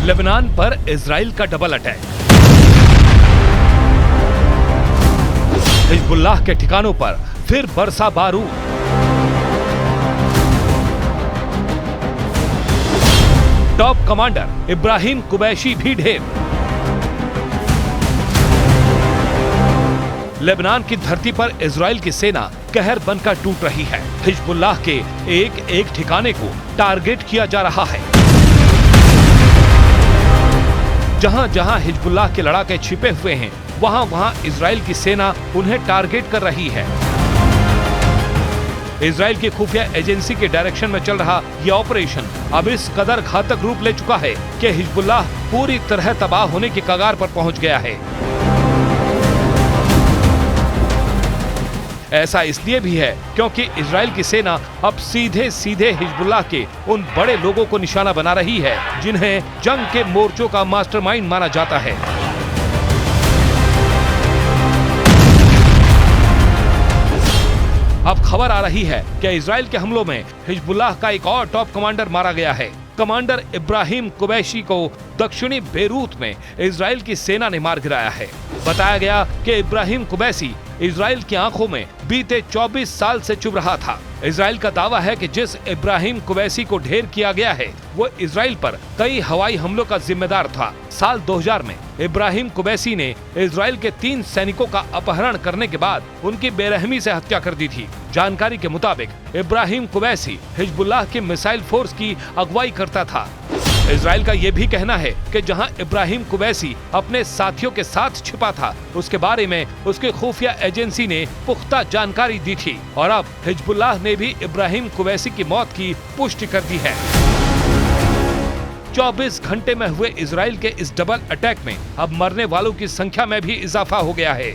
Lebanon पर Israel का double attack. Hezbollah के ठिकानों पर फिर बरसा बारूद। टॉप कमांडर इब्राहिम कुबैशी भी ढेर। लेबनान की धरती पर इजराइल की सेना कहर बनकर टूट रही है। हिजबुल्लाह के एक एक ठिकाने को टारगेट किया जा रहा है। जहां जहां हिजबुल्लाह के लड़ाके छिपे हुए हैं, वहां वहां इजराइल की सेना उन्हें टारगेट कर रही है। इजराइल की खुफिया एजेंसी के डायरेक्शन में चल रहा यह ऑपरेशन अब इस कदर घातक रूप ले चुका है कि हिजबुल्लाह पूरी तरह तबाह होने की कगार पर पहुंच गया है। ऐसा इसलिए भी है क्योंकि इजराइल की सेना अब सीधे सीधे हिजबुल्लाह के उन बड़े लोगों को निशाना बना रही है जिन्हें जंग के मोर्चों का मास्टरमाइंड माना जाता है। अब खबर आ रही है कि इजराइल के हमलों में हिजबुल्लाह का एक और टॉप कमांडर मारा गया है। कमांडर इब्राहिम कुबैशी को दक्षिणी बेरूत में इजराइल की सेना ने मार गिराया है। बताया गया कि इब्राहिम कुबैशी इजराइल की आंखों में बीते 24 साल से चुभ रहा था। इजराइल का दावा है कि जिस इब्राहिम कुबैशी को ढेर किया गया है वो इजराइल पर कई हवाई हमलों का जिम्मेदार था। साल 2000 में इब्राहिम कुबैशी ने इजराइल के 3 सैनिकों का अपहरण करने के बाद उनकी बेरहमी से हत्या कर दी थी। जानकारी के मुताबिक इब्राहिम कुबैशी हिजबुल्लाह की मिसाइल फोर्स की अगुवाई करता था। इजराइल का यह भी कहना है कि जहां इब्राहिम कुबैशी अपने साथियों के साथ छिपा था, उसके बारे में उसकी खुफिया एजेंसी ने पुख्ता जानकारी दी थी और अब हिजबुल्लाह ने भी इब्राहिम कुबैशी की मौत की पुष्टि कर दी है। 24 घंटे में हुए इजराइल के इस डबल अटैक में अब मरने वालों की संख्या में भी इजाफा हो गया है।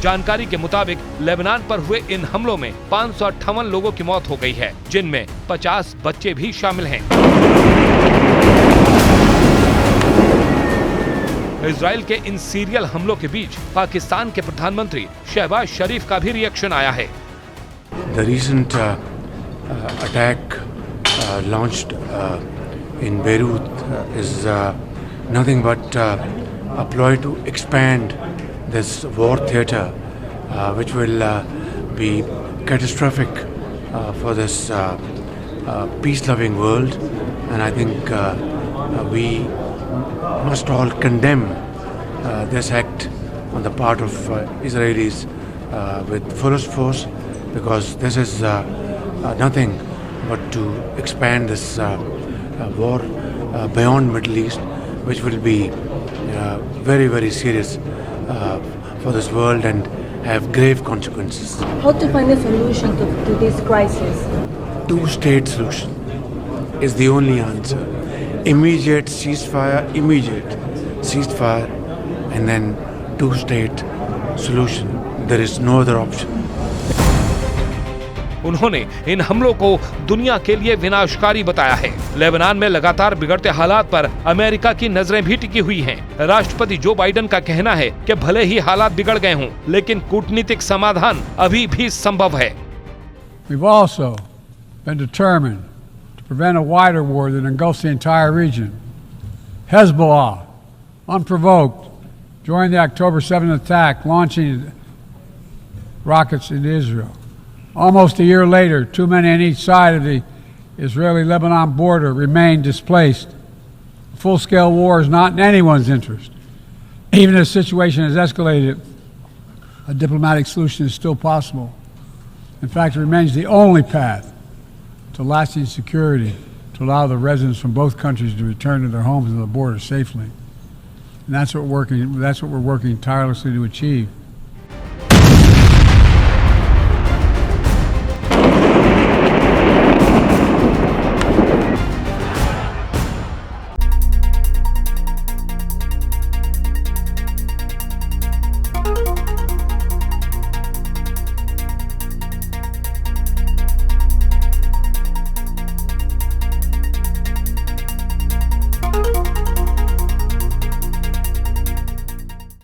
जानकारी के मुताबिक लेबनान पर हुए इन हमलों में 558 लोगों की मौत हो गई है, जिनमें 50 बच्चे भी शामिल हैं। इजराइल के इन सीरियल हमलों के बीच पाकिस्तान के प्रधानमंत्री शहबाज शरीफ का भी रिएक्शन आया है। The recent attack launched in Beirut is nothing but a ploy to expand this war theater, which will be catastrophic for this peace-loving world, and I think we must all condemn this act on the part of Israelis with fullest force, because this is nothing but to expand this war beyond Middle East, which will be very, very serious for this world and have grave consequences. How to find a solution to this crisis? Two-state solution is the only answer. Immediate ceasefire, and then two-state solution. There is no other option. उन्होंने इन हमलों को दुनिया के लिए विनाशकारी बताया है। Lebanon में लगातार बिगड़ते हालात पर अमेरिका की नजरें भी टिकी हुई हैं। राष्ट्रपति जो बाइडेन का कहना है कि भले ही हालात बिगड़ गए हों, लेकिन कूटनीतिक समाधान अभी भी संभव है। We've also been determined to prevent a wider war that engulfs the entire region. Hezbollah, unprovoked, joined the October 7th attack, launching rockets into Israel. Almost a year later, too many on each side of the Israeli-Lebanon border remain displaced. A full-scale war is not in anyone's interest. Even if the situation has escalated, a diplomatic solution is still possible. In fact, it remains the only path to lasting security to allow the residents from both countries to return to their homes and the border safely. And that's what we're working tirelessly to achieve.